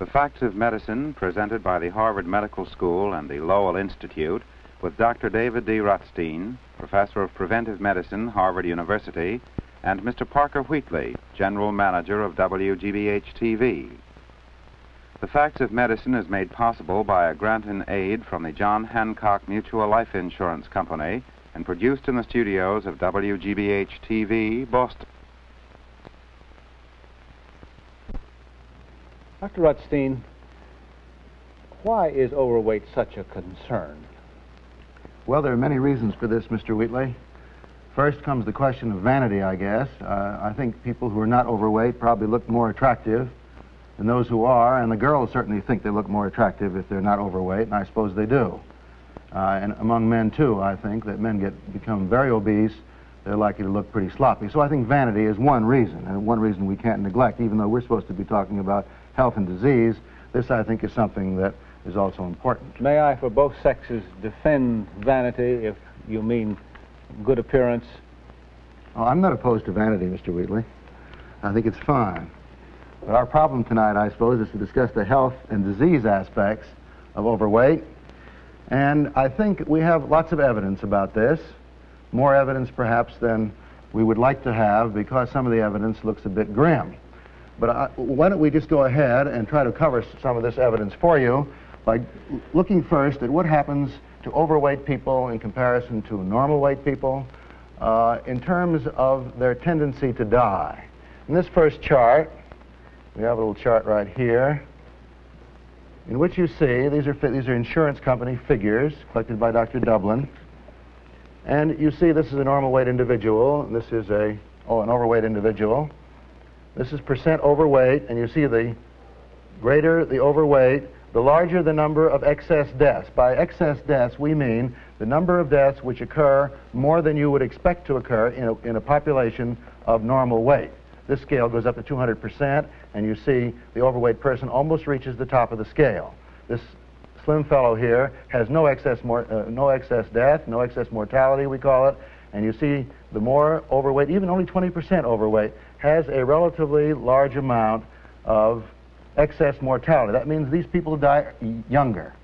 The Facts of Medicine, presented by the Harvard Medical School and the Lowell Institute, with Dr. David D. Rutstein, Professor of Preventive Medicine, Harvard University, and Mr. Parker Wheatley, General Manager of WGBH-TV. The Facts of Medicine is made possible by a grant in aid from the John Hancock Mutual Life Insurance Company and produced in the studios of WGBH-TV, Boston. Dr. Rutstein, why is overweight such a concern? Well, there are many reasons for this, Mr. Wheatley. First comes the question of vanity, I guess. I think people who are not overweight probably look more attractive than those who are, and the girls certainly think they look more attractive if they're not overweight, and I suppose they do. And among men, too, I think that men become very obese, they're likely to look pretty sloppy. So I think vanity is one reason, and one reason we can't neglect, even though we're supposed to be talking about health and disease. This, I think, is something that is also important. May I, for both sexes, defend vanity, if you mean good appearance? Oh, I'm not opposed to vanity, Mr. Wheatley. I think it's fine. But our problem tonight, I suppose, is to discuss the health and disease aspects of overweight. And I think we have lots of evidence about this, more evidence perhaps than we would like to have, because some of the evidence looks a bit grim. But why don't we just go ahead and try to cover some of this evidence for you by looking first at what happens to overweight people in comparison to normal weight people in terms of their tendency to die. In this first chart, we have a little chart right here in which you see these are insurance company figures collected by Dr. Dublin. And you see this is a normal weight individual, and this is an overweight individual. This is percent overweight, and you see the greater the overweight, the larger the number of excess deaths. By excess deaths, we mean the number of deaths which occur more than you would expect to occur in a population of normal weight. This scale goes up to 200%, and you see the overweight person almost reaches the top of the scale. This slim fellow here has no excess death, no excess mortality, we call it, and you see the more overweight, even only 20% overweight, has a relatively large amount of excess mortality. That means these people die younger.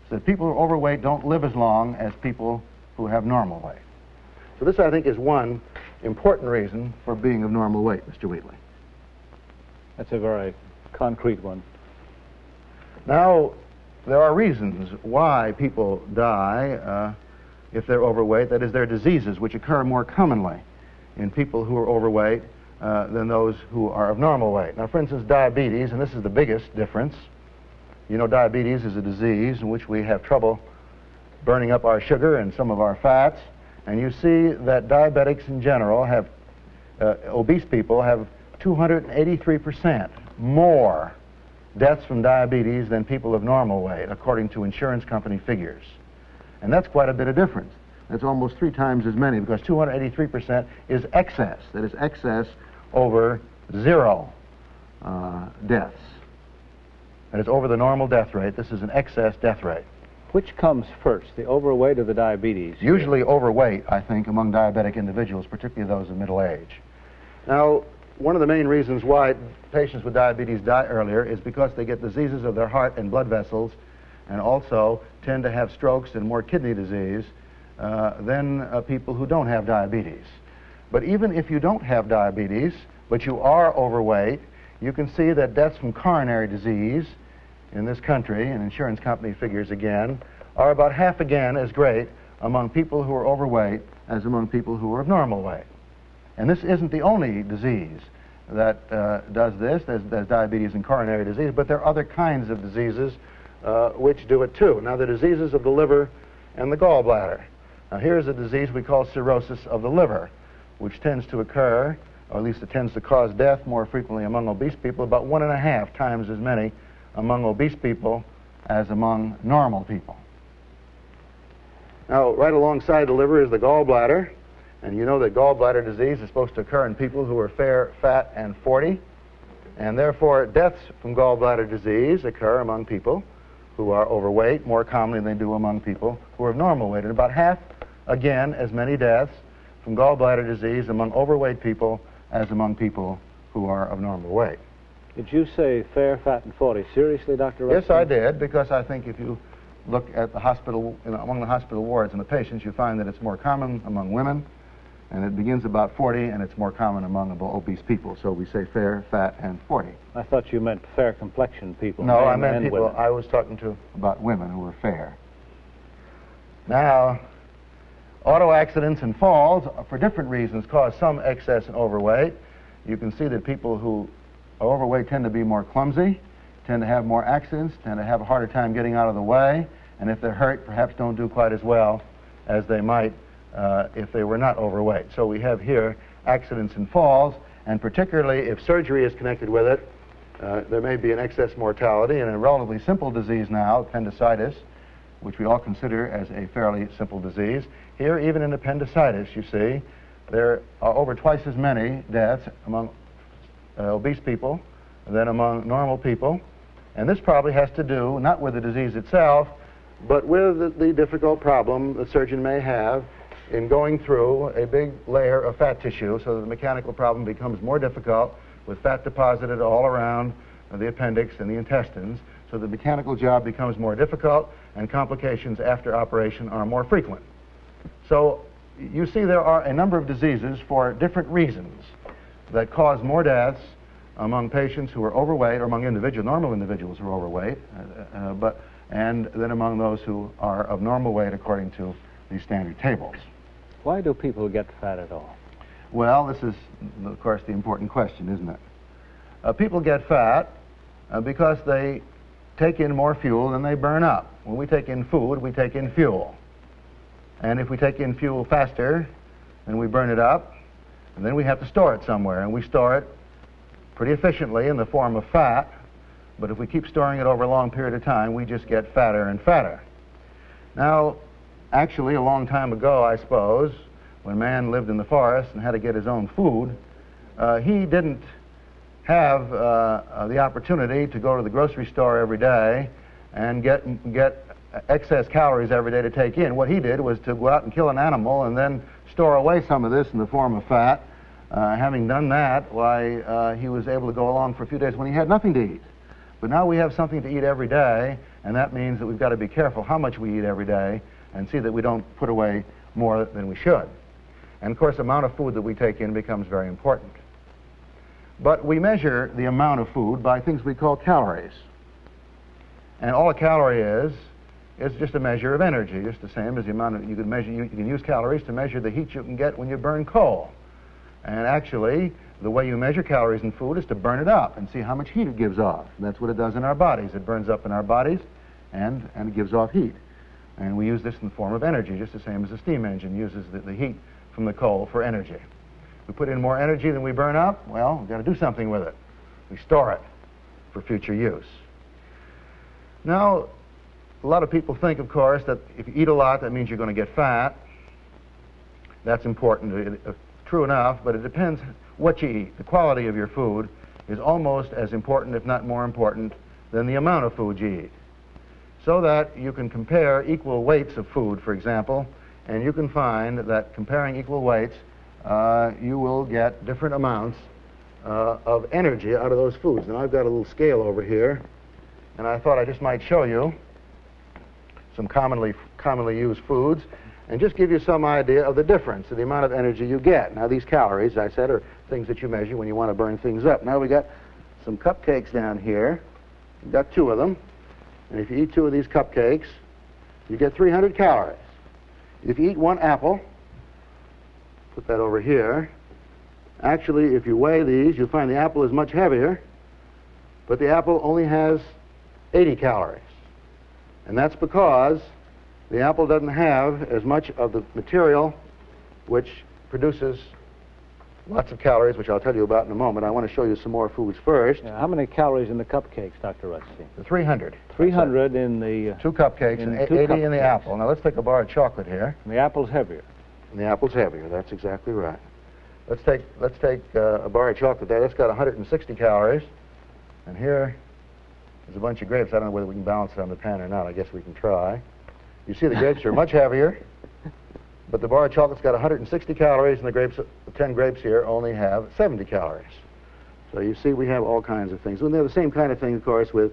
So that people who are overweight don't live as long as people who have normal weight. So this, I think, is one important reason for being of normal weight, Mr. Wheatley. That's a very concrete one. Now, there are reasons why people die if they're overweight. That is, there are diseases which occur more commonly in people who are overweight than those who are of normal weight. Now, for instance, diabetes, and this is the biggest difference. You know, diabetes is a disease in which we have trouble burning up our sugar and some of our fats, and you see that diabetics in general have, obese people have 283% more deaths from diabetes than people of normal weight, according to insurance company figures. And that's quite a bit of difference. That's almost 3 times as many, because 283% is excess. That is excess over 0 deaths. That is over the normal death rate. This is an excess death rate. Which comes first, the overweight or the diabetes? Usually overweight, I think, among diabetic individuals, particularly those of middle age. Now, one of the main reasons why patients with diabetes die earlier is because they get diseases of their heart and blood vessels, and also tend to have strokes and more kidney disease than people who don't have diabetes. But even if you don't have diabetes, but you are overweight, you can see that deaths from coronary disease in this country, and insurance company figures again, are about half again as great among people who are overweight as among people who are of normal weight. And this isn't the only disease that does this. There's diabetes and coronary disease, but there are other kinds of diseases which do it too. Now, the diseases of the liver and the gallbladder. Now, here's a disease we call cirrhosis of the liver, which tends to occur, or at least it tends to cause death more frequently among obese people, about 1.5 times as many among obese people as among normal people. Now, right alongside the liver is the gallbladder, and you know that gallbladder disease is supposed to occur in people who are fair, fat, and 40, and therefore deaths from gallbladder disease occur among people who are overweight more commonly than they do among people who are of normal weight, and about half, again, as many deaths from gallbladder disease among overweight people as among people who are of normal weight. Did you say fair, fat, and 40? Seriously, Dr. Rutstein? Yes, I did, because I think if you look at the hospital, among the hospital wards and the patients, you find that it's more common among women, and it begins about 40, and it's more common among obese people. So we say fair, fat, and 40. I thought you meant fair complexion people. No, men I meant and people. women. I was talking about women who were fair. Now, auto accidents and falls, for different reasons, cause some excess and overweight. You can see that people who are overweight tend to be more clumsy, tend to have more accidents, tend to have a harder time getting out of the way, and if they're hurt, perhaps don't do quite as well as they might if they were not overweight. So we have here accidents and falls, and particularly if surgery is connected with it, there may be an excess mortality. And a relatively simple disease now, appendicitis, which we all consider as a fairly simple disease. Here, even in appendicitis, you see, there are over twice as many deaths among obese people than among normal people. And this probably has to do not with the disease itself, but with the difficult problem the surgeon may have in going through a big layer of fat tissue, so that the mechanical problem becomes more difficult with fat deposited all around the appendix and the intestines. So the mechanical job becomes more difficult, and complications after operation are more frequent. So you see there are a number of diseases for different reasons that cause more deaths among patients who are overweight, or among normal individuals who are overweight, and then among those who are of normal weight according to these standard tables. Why do people get fat at all? Well, this is, of course, the important question, isn't it? People get fat because they take in more fuel than they burn up. When we take in food, we take in fuel. And if we take in fuel faster, then we burn it up, and then we have to store it somewhere. And we store it pretty efficiently in the form of fat, but if we keep storing it over a long period of time, we just get fatter and fatter. Now, actually, a long time ago, I suppose, when man lived in the forest and had to get his own food, he didn't have the opportunity to go to the grocery store every day and get excess calories every day to take in. What he did was to go out and kill an animal and then store away some of this in the form of fat. Having done that, why, he was able to go along for a few days when he had nothing to eat. But now we have something to eat every day, and that means that we've got to be careful how much we eat every day and see that we don't put away more than we should. And of course, the amount of food that we take in becomes very important. But we measure the amount of food by things we call calories. And all a calorie is just a measure of energy, just the same as the amount of, you can use calories to measure the heat you can get when you burn coal. And actually, the way you measure calories in food is to burn it up and see how much heat it gives off. And that's what it does in our bodies. It burns up in our bodies, and it gives off heat. And we use this in the form of energy, just the same as a steam engine uses the heat from the coal for energy. We put in more energy than we burn up, well, we've got to do something with it. We store it for future use. Now, a lot of people think, of course, that if you eat a lot, that means you're going to get fat. That's important. True enough, but it depends what you eat. The quality of your food is almost as important, if not more important, than the amount of food you eat. So that you can compare equal weights of food, for example, and you can find that comparing equal weights, you will get different amounts of energy out of those foods. Now, I've got a little scale over here, and I thought I just might show you some commonly used foods and just give you some idea of the difference in the amount of energy you get. Now, these calories, I said, are things that you measure when you want to burn things up. Now, we got some cupcakes down here. We've got 2 of them. And if you eat 2 of these cupcakes, you get 300 calories. If you eat 1 apple, put that over here. Actually, if you weigh these, you'll find the apple is much heavier, but the apple only has 80 calories. And that's because the apple doesn't have as much of the material which produces lots of calories, which I'll tell you about in a moment. I want to show you some more foods first. How many calories in the cupcakes, Dr. Rutstein? 300. 300 in the... 2 cupcakes and 80 in the apple. Now, let's take a bar of chocolate here. And the apple's heavier. And the apple's heavier. That's exactly right. Let's take a bar of chocolate there. That's got 160 calories. And here is a bunch of grapes. I don't know whether we can balance it on the pan or not. I guess we can try. You see the grapes are much heavier, but the bar of chocolate's got 160 calories, and the 10 grapes here only have 70 calories. So you see we have all kinds of things. And they're the same kind of thing, of course, with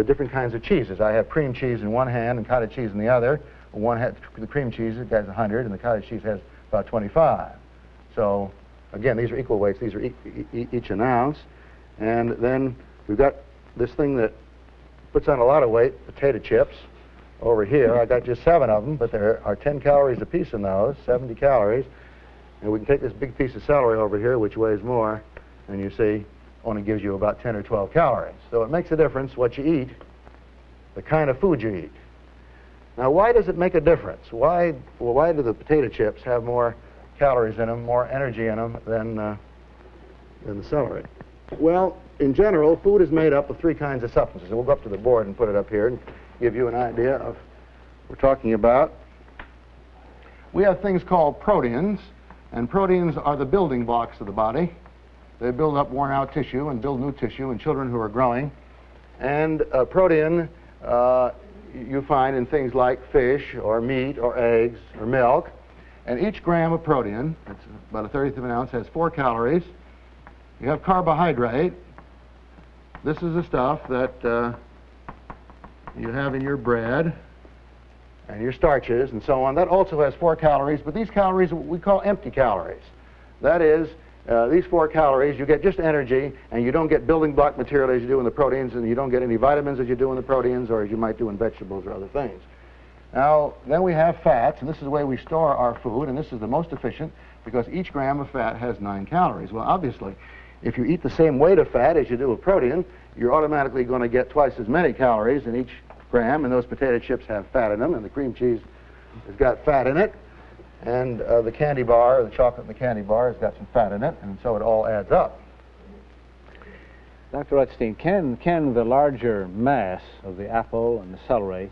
different kinds of cheeses. I have cream cheese in one hand and cottage cheese in the other. The cream cheese has 100 and the cottage cheese has about 25. So again, these are equal weights. These are each an ounce. And then we've got this thing that puts on a lot of weight, potato chips. Over here, I got just 7 of them, but there are 10 calories a piece in those, 70 calories. And we can take this big piece of celery over here, which weighs more, and you see only gives you about 10 or 12 calories. So it makes a difference what you eat, the kind of food you eat. Now, why does it make a difference? Why do the potato chips have more calories in them, more energy in them than the celery? Well, in general, food is made up of 3 kinds of substances. And we'll go up to the board and put it up here and give you an idea of what we're talking about. We have things called proteins, and proteins are the building blocks of the body. They build up worn-out tissue and build new tissue in children who are growing. And protein you find in things like fish or meat or eggs or milk. And each gram of protein, that's about 1/30 of an ounce, has 4 calories. You have carbohydrate. This is the stuff that you have in your bread and your starches and so on. That also has 4 calories, but these calories we call empty calories. That is, these 4 calories, you get just energy, and you don't get building block material as you do in the proteins, and you don't get any vitamins as you do in the proteins or as you might do in vegetables or other things. Now, then we have fats, and this is the way we store our food, and this is the most efficient because each gram of fat has 9 calories. Well, obviously, if you eat the same weight of fat as you do of protein, you're automatically going to get twice as many calories in each gram, and those potato chips have fat in them, and the cream cheese has got fat in it, and the candy bar, the chocolate in the candy bar has got some fat in it, and so it all adds up. Dr. Rutstein, can the larger mass of the apple and the celery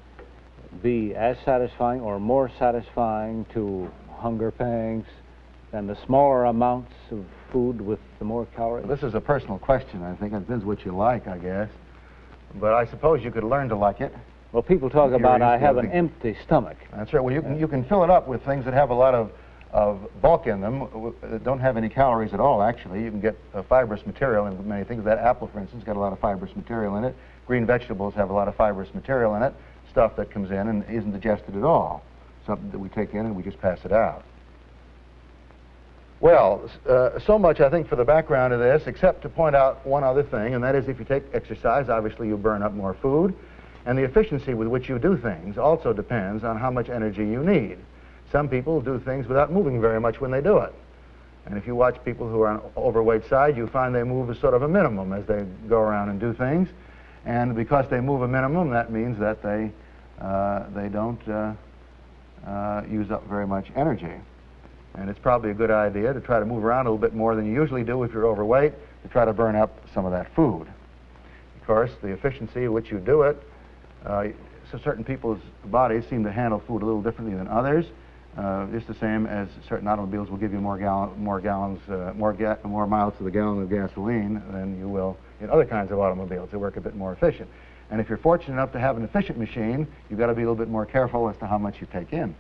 be as satisfying or more satisfying to hunger pangs than the smaller amounts of food with the more calories? This is a personal question, I think. It depends what you like, I guess. But I suppose you could learn to like it. Well, people talk about I have an empty stomach. That's right. Well, you can fill it up with things that have a lot of bulk in them, that don't have any calories at all, actually. You can get fibrous material in many things. That apple, for instance, got a lot of fibrous material in it. Green vegetables have a lot of fibrous material in it, stuff that comes in and isn't digested at all, something that we take in and we just pass it out. Well, so much, I think, for the background of this, except to point out one other thing, and that is if you take exercise, obviously you burn up more food, and the efficiency with which you do things also depends on how much energy you need. Some people do things without moving very much when they do it. And if you watch people who are on the overweight side, you find they move as sort of a minimum as they go around and do things. And because they move a minimum, that means that they don't use up very much energy. And it's probably a good idea to try to move around a little bit more than you usually do if you're overweight, to try to burn up some of that food. Of course, the efficiency at which you do it, so certain people's bodies seem to handle food a little differently than others. Just the same as certain automobiles will give you more miles to the gallon of gasoline than you will in other kinds of automobiles. They work a bit more efficient. And if you're fortunate enough to have an efficient machine, you've got to be a little bit more careful as to how much you take in.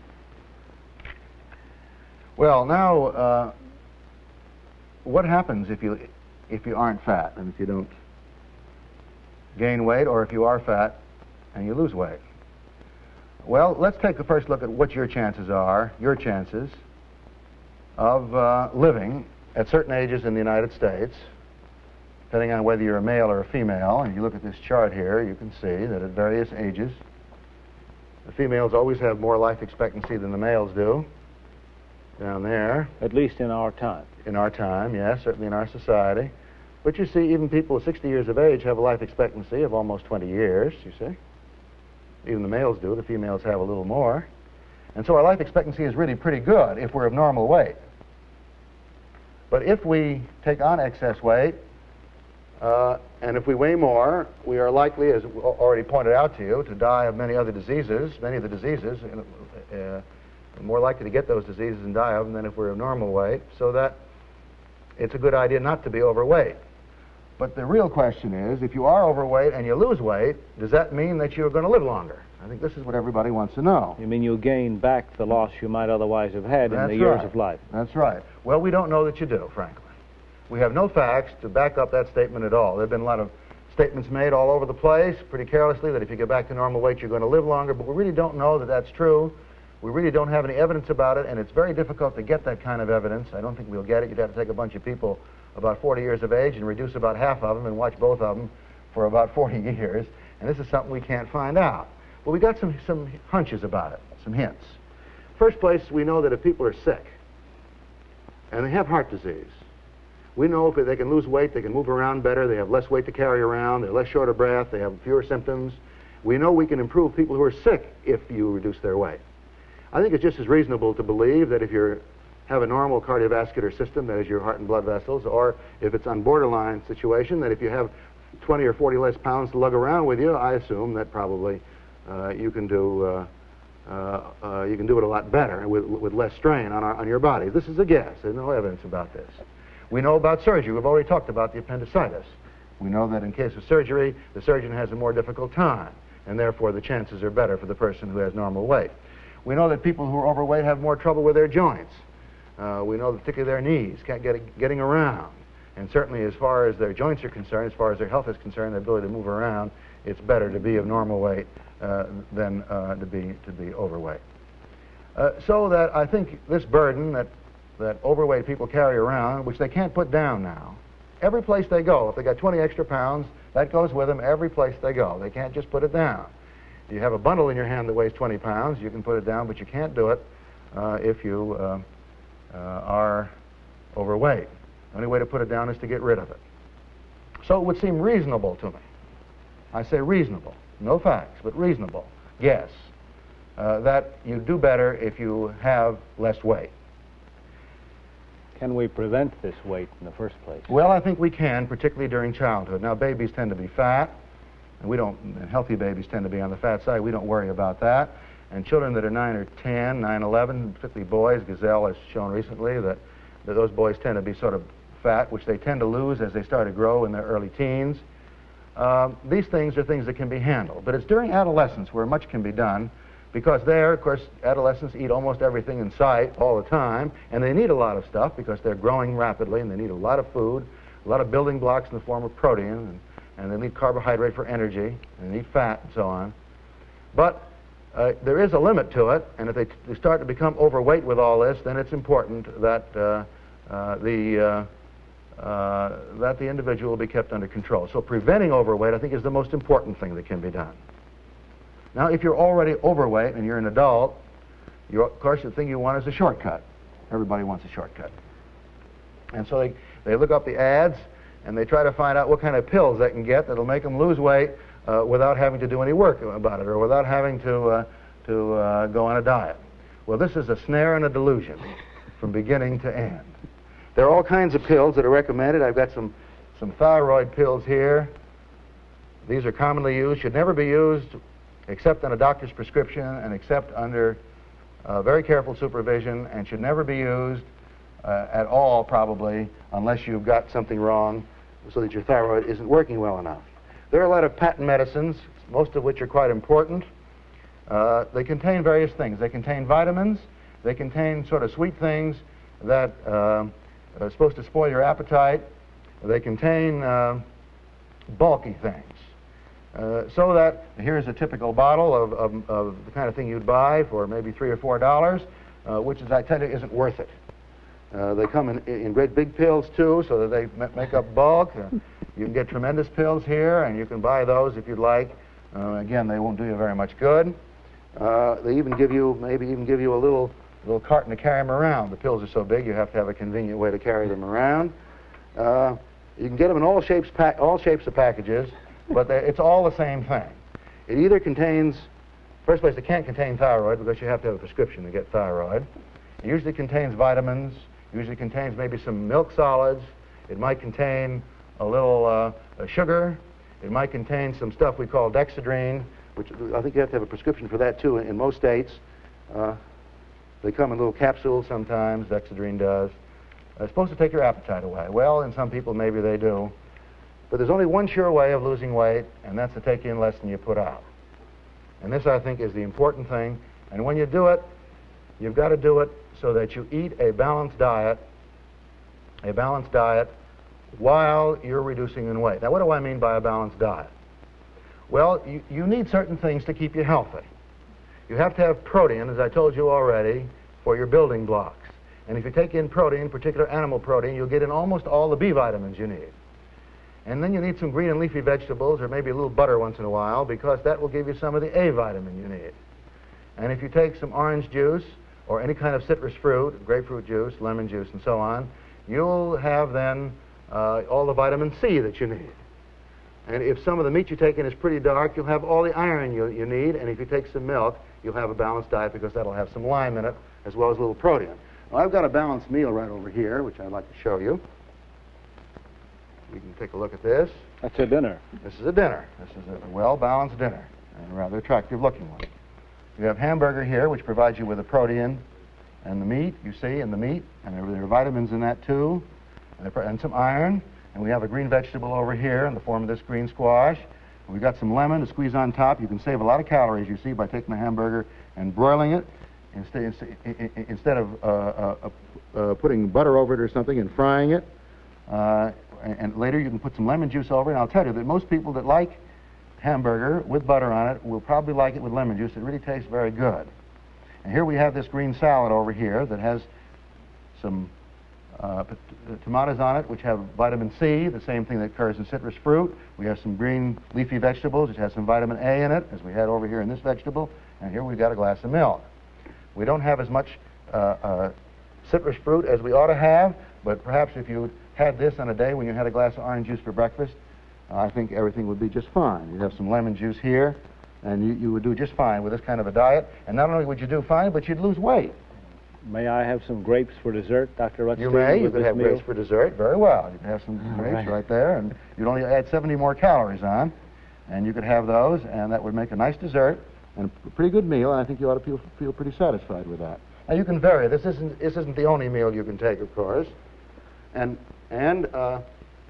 Well, now, what happens if you aren't fat and if you don't gain weight, or if you are fat and you lose weight? Well, let's take a first look at what your chances are, your chances of living at certain ages in the United States, depending on whether you're a male or a female. And you look at this chart here, you can see that at various ages, the females always have more life expectancy than the males do. Down there. At least in our time. In our time, yes, certainly in our society. But you see, even people 60 years of age have a life expectancy of almost 20 years, you see. Even the males do. The females have a little more. And so our life expectancy is really pretty good if we're of normal weight. But if we take on excess weight, and if we weigh more, we are likely, as already pointed out to you, to die of many other diseases, many of the diseases, more likely to get those diseases and die of them than if we're of normal weight, so that it's a good idea not to be overweight. But the real question is, if you are overweight and you lose weight, does that mean that you're going to live longer? I think this is what everybody wants to know. You mean you'll gain back the loss you might otherwise have had in the years of life? That's right. Well, we don't know that you do, frankly. We have no facts to back up that statement at all. There have been a lot of statements made all over the place, pretty carelessly, that if you get back to normal weight, you're going to live longer, but we really don't know that that's true. We really don't have any evidence about it, and it's very difficult to get that kind of evidence. I don't think we'll get it. You'd have to take a bunch of people about 40 years of age and reduce about half of them and watch both of them for about 40 years, and this is something we can't find out. But we got some hunches about it, some hints. First place, we know that if people are sick and they have heart disease, we know if they can lose weight, they can move around better, they have less weight to carry around, they're less short of breath, they have fewer symptoms. We know we can improve people who are sick if you reduce their weight. I think it's just as reasonable to believe that if you have a normal cardiovascular system, that is your heart and blood vessels, or if it's on borderline situation, that if you have 20 or 40 less pounds to lug around with you, I assume that probably you can do it a lot better with less strain on your body. This is a guess. There's no evidence about this. We know about surgery. We've already talked about the appendicitis. We know that in case of surgery, the surgeon has a more difficult time, and therefore the chances are better for the person who has normal weight. We know that people who are overweight have more trouble with their joints. We know that particularly their knees, can't getting around. And certainly as far as their joints are concerned, as far as their health is concerned, their ability to move around, it's better to be of normal weight than to be overweight. So that I think this burden that overweight people carry around, which they can't put down now, every place they go, if they got 20 extra pounds, that goes with them every place they go. They can't just put it down. You have a bundle in your hand that weighs 20 pounds, you can put it down, but you can't do it if you are overweight. The only way to put it down is to get rid of it. So it would seem reasonable to me. I say reasonable, no facts, but reasonable, guess, that you do better if you have less weight. Can we prevent this weight in the first place? Well, I think we can, particularly during childhood. Now, babies tend to be fat, and healthy babies tend to be on the fat side. We don't worry about that. And children that are 9 or 10, 9, 11, particularly boys, Gazelle has shown recently that those boys tend to be sort of fat, which they tend to lose as they start to grow in their early teens. These things are things that can be handled. But it's during adolescence where much can be done, because there, of course, adolescents eat almost everything in sight all the time, and they need a lot of stuff because they're growing rapidly, and they need a lot of food, a lot of building blocks in the form of protein, and they need carbohydrate for energy, and they need fat, and so on. But there is a limit to it, and if they start to become overweight with all this, then it's important that the individual be kept under control. So preventing overweight, I think, is the most important thing that can be done. Now, if you're already overweight and you're an adult, of course, the thing you want is a shortcut. Everybody wants a shortcut. And so they look up the ads, and they try to find out what kind of pills they can get that'll make them lose weight without having to do any work about it, or without having to go on a diet. Well, this is a snare and a delusion from beginning to end. There are all kinds of pills that are recommended. I've got some thyroid pills here. These are commonly used, should never be used except on a doctor's prescription and except under very careful supervision, and should never be used at all, probably, unless you've got something wrong so that your thyroid isn't working well enough. There are a lot of patent medicines, most of which are quite important. They contain various things. They contain vitamins. They contain sort of sweet things that are supposed to spoil your appetite. They contain bulky things. So that here's a typical bottle of the kind of thing you'd buy for maybe $3 or $4, which, as I tell you, isn't worth it. They come in great big pills, too, so that they make up bulk. You can get tremendous pills here, and you can buy those if you'd like. Again, they won't do you very much good. They even give you, maybe even give you a little carton to carry them around. The pills are so big, you have to have a convenient way to carry them around. You can get them in all shapes of packages, but it's all the same thing. It either contains, first place, it can't contain thyroid because you have to have a prescription to get thyroid. It usually contains vitamins. Usually contains maybe some milk solids. It might contain a little sugar. It might contain some stuff we call dexedrine, which I think you have to have a prescription for that too in most states. They come in little capsules sometimes, dexedrine does. It's supposed to take your appetite away. Well, in some people maybe they do. But there's only one sure way of losing weight, and that's to take in less than you put out. And this, I think, is the important thing. And when you do it, you've got to do it so that you eat a balanced diet while you're reducing in weight. Now, what do I mean by a balanced diet? Well, you need certain things to keep you healthy. You have to have protein, as I told you already, for your building blocks. And if you take in protein, particular animal protein, you'll get in almost all the B vitamins you need. And then you need some green and leafy vegetables, or maybe a little butter once in a while, because that will give you some of the A vitamin you need. And if you take some orange juice, or any kind of citrus fruit, grapefruit juice, lemon juice, and so on, you'll have then all the vitamin C that you need. And if some of the meat you take in is pretty dark, you'll have all the iron you need. And if you take some milk, you'll have a balanced diet because that'll have some lime in it, as well as a little protein. Well, I've got a balanced meal right over here, which I'd like to show you. You can take a look at this. That's a dinner. This is a dinner. This is a well-balanced dinner, and a rather attractive-looking one. You have hamburger here, which provides you with the protein and the meat, you see, and the meat, and there are vitamins in that too, and some iron. And we have a green vegetable over here in the form of this green squash. And we've got some lemon to squeeze on top. You can save a lot of calories, you see, by taking the hamburger and broiling it instead of putting butter over it or something and frying it. And later you can put some lemon juice over it. And I'll tell you that most people that like hamburger with butter on it will probably like it with lemon juice. It really tastes very good. And here we have this green salad over here that has some tomatoes on it, which have vitamin C, the same thing that occurs in citrus fruit. We have some green leafy vegetables, which has some vitamin A in it, as we had over here in this vegetable. And here we've got a glass of milk. We don't have as much citrus fruit as we ought to have, but perhaps if you had this on a day when you had a glass of orange juice for breakfast, I think everything would be just fine. You'd have some lemon juice here, and you would do just fine with this kind of a diet. And not only would you do fine, but you'd lose weight. May I have some grapes for dessert, Dr. Rutstein? You may. You could have grapes for dessert. Very well. You could have some grapes right there, and you'd only add 70 more calories on, and you could have those, and that would make a nice dessert and a pretty good meal, and I think you ought to feel pretty satisfied with that. Now, you can vary. This isn't the only meal you can take, of course. And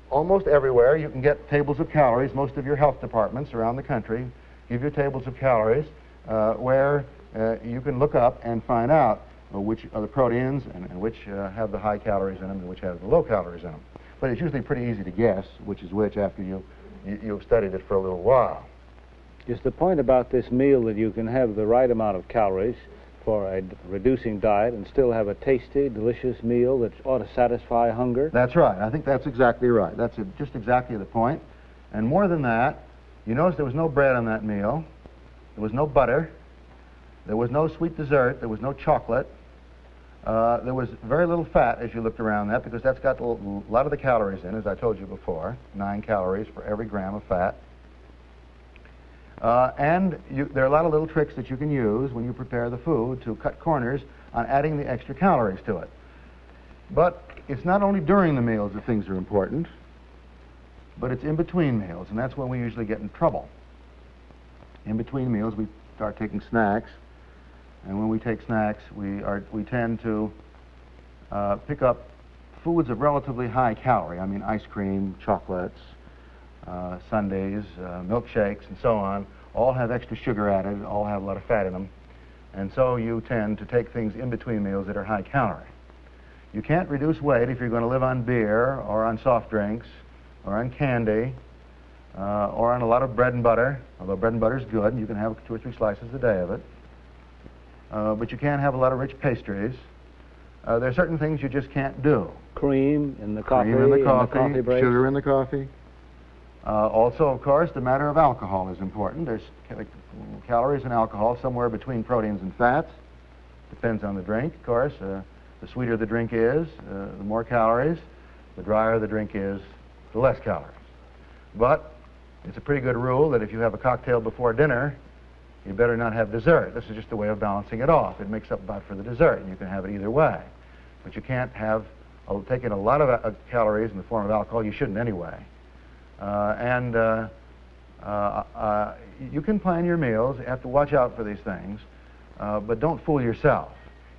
almost everywhere you can get tables of calories. Most of your health departments around the country give you tables of calories where you can look up and find out which are the proteins and which have the high calories in them and which have the low calories in them. But it's usually pretty easy to guess which is which after you've studied it for a little while. Is the point about this meal that you can have the right amount of calories for a reducing diet and still have a tasty, delicious meal that ought to satisfy hunger? That's right. I think that's exactly right. That's just exactly the point. And more than that, you notice there was no bread on that meal. There was no butter. There was no sweet dessert. There was no chocolate. There was very little fat as you looked around that, because that's got a lot of the calories in, as I told you before, 9 calories for every gram of fat. And there are a lot of little tricks that you can use when you prepare the food to cut corners on adding the extra calories to it. But it's not only during the meals that things are important, but it's in between meals, and that's when we usually get in trouble. In between meals, we start taking snacks, and when we take snacks, we tend to pick up foods of relatively high calorie. I mean, ice cream, chocolates, sundaes, milkshakes, and so on, all have extra sugar added, all have a lot of fat in them. And so you tend to take things in between meals that are high calorie. You can't reduce weight if you're going to live on beer or on soft drinks or on candy or on a lot of bread and butter, although bread and butter is good, and you can have 2 or 3 slices a day of it. But you can't have a lot of rich pastries. There are certain things you just can't do. Cream in the coffee, Cream in the coffee, break. sugar in the coffee. Also, of course, the matter of alcohol is important. There's calories in alcohol somewhere between proteins and fats. Depends on the drink, of course. The sweeter the drink is, the more calories. The drier the drink is, the less calories. But it's a pretty good rule that if you have a cocktail before dinner, you better not have dessert. This is just a way of balancing it off. It makes up about for the dessert, and you can have it either way. But you can't have take in a lot of calories in the form of alcohol. You shouldn't anyway. You can plan your meals. You have to watch out for these things, but don't fool yourself.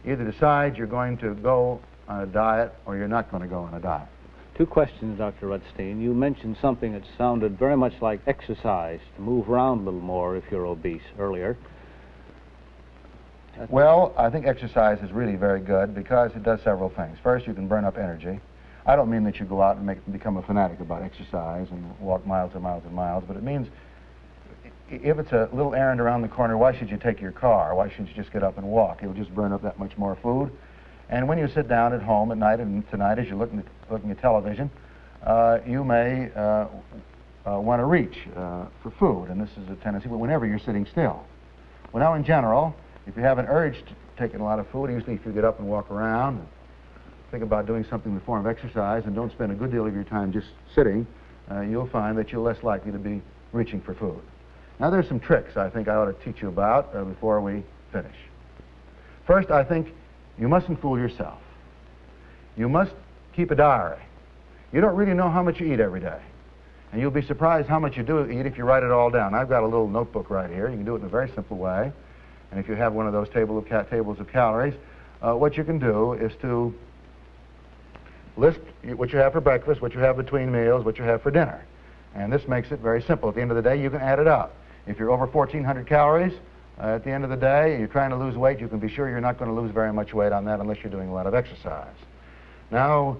Either decide you're going to go on a diet or you're not going to go on a diet. 2 questions, Dr. Rutstein. You mentioned something that sounded very much like exercise, to move around a little more if you're obese, earlier. Well, I think exercise is really very good because it does several things. First, you can burn up energy. I don't mean that you go out and become a fanatic about exercise and walk miles and miles and miles, but it means if it's a little errand around the corner, why should you take your car? Why shouldn't you just get up and walk? It'll just burn up that much more food. And when you sit down at home at night and tonight as you're looking at television, you may want to reach for food, and this is a tendency, but whenever you're sitting still. Well, now in general, if you have an urge to take in a lot of food, usually if you get up and walk around and think about doing something in the form of exercise and don't spend a good deal of your time just sitting, you'll find that you're less likely to be reaching for food. Now there's some tricks I think I ought to teach you about before we finish. First, I think you mustn't fool yourself. You must keep a diary. You don't really know how much you eat every day. And you'll be surprised how much you do eat if you write it all down. I've got a little notebook right here. You can do it in a very simple way. And if you have one of those tables of calories, what you can do is to list what you have for breakfast, what you have between meals, what you have for dinner. And this makes it very simple. At the end of the day, you can add it up. If you're over 1,400 calories at the end of the day and you're trying to lose weight, you can be sure you're not going to lose very much weight on that unless you're doing a lot of exercise. Now,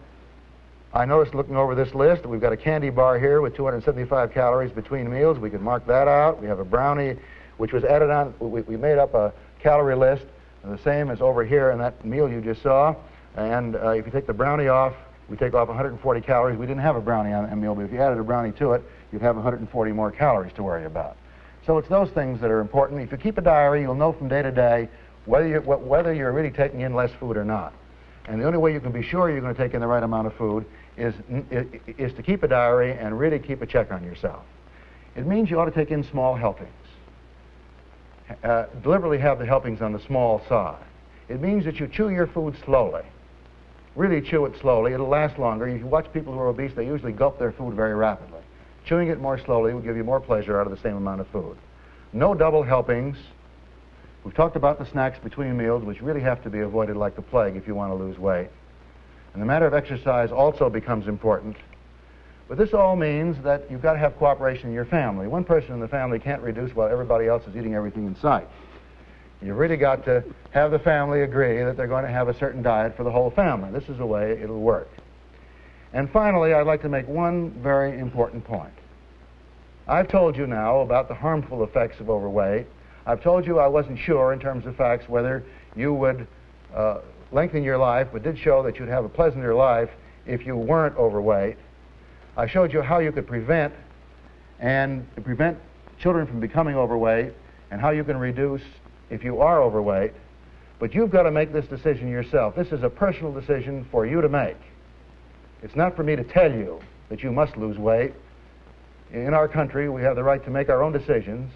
I noticed looking over this list that we've got a candy bar here with 275 calories between meals. We can mark that out. We have a brownie, which was added on. We made up a calorie list, the same as over here in that meal you just saw. And if you take the brownie off, we take off 140 calories. We didn't have a brownie on that meal, but if you added a brownie to it, you'd have 140 more calories to worry about. So it's those things that are important. If you keep a diary, you'll know from day to day whether you're really taking in less food or not. And the only way you can be sure you're going to take in the right amount of food is to keep a diary and really keep a check on yourself. It means you ought to take in small helpings. Deliberately have the helpings on the small side. It means that you chew your food slowly. Really chew it slowly. It'll last longer. If you watch people who are obese, they usually gulp their food very rapidly. Chewing it more slowly will give you more pleasure out of the same amount of food. No double helpings. We've talked about the snacks between meals, which really have to be avoided like the plague if you want to lose weight. And the matter of exercise also becomes important. But this all means that you've got to have cooperation in your family. One person in the family can't reduce while everybody else is eating everything in sight. You've really got to have the family agree that they're going to have a certain diet for the whole family. This is the way it'll work. And finally, I'd like to make one very important point. I've told you now about the harmful effects of overweight. I've told you I wasn't sure in terms of facts whether you would lengthen your life, but did show that you'd have a pleasanter life if you weren't overweight. I showed you how you could prevent children from becoming overweight and how you can reduce if you are overweight. But you've got to make this decision yourself. This is a personal decision for you to make. It's not for me to tell you that you must lose weight. In our country, we have the right to make our own decisions,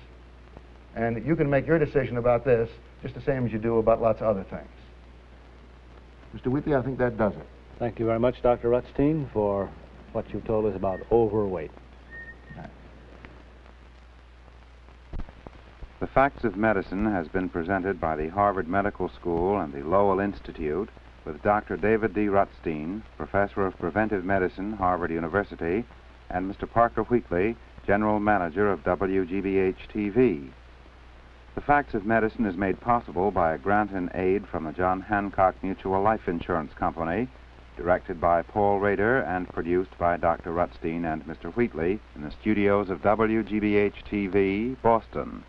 and you can make your decision about this just the same as you do about lots of other things. Mr. Wheatley, I think that does it. Thank you very much, Dr. Rutstein, for what you've told us about overweight. The Facts of Medicine has been presented by the Harvard Medical School and the Lowell Institute with Dr. David D. Rutstein, Professor of Preventive Medicine, Harvard University, and Mr. Parker Wheatley, General Manager of WGBH-TV. The Facts of Medicine is made possible by a grant and aid from the John Hancock Mutual Life Insurance Company, directed by Paul Rader and produced by Dr. Rutstein and Mr. Wheatley in the studios of WGBH-TV, Boston.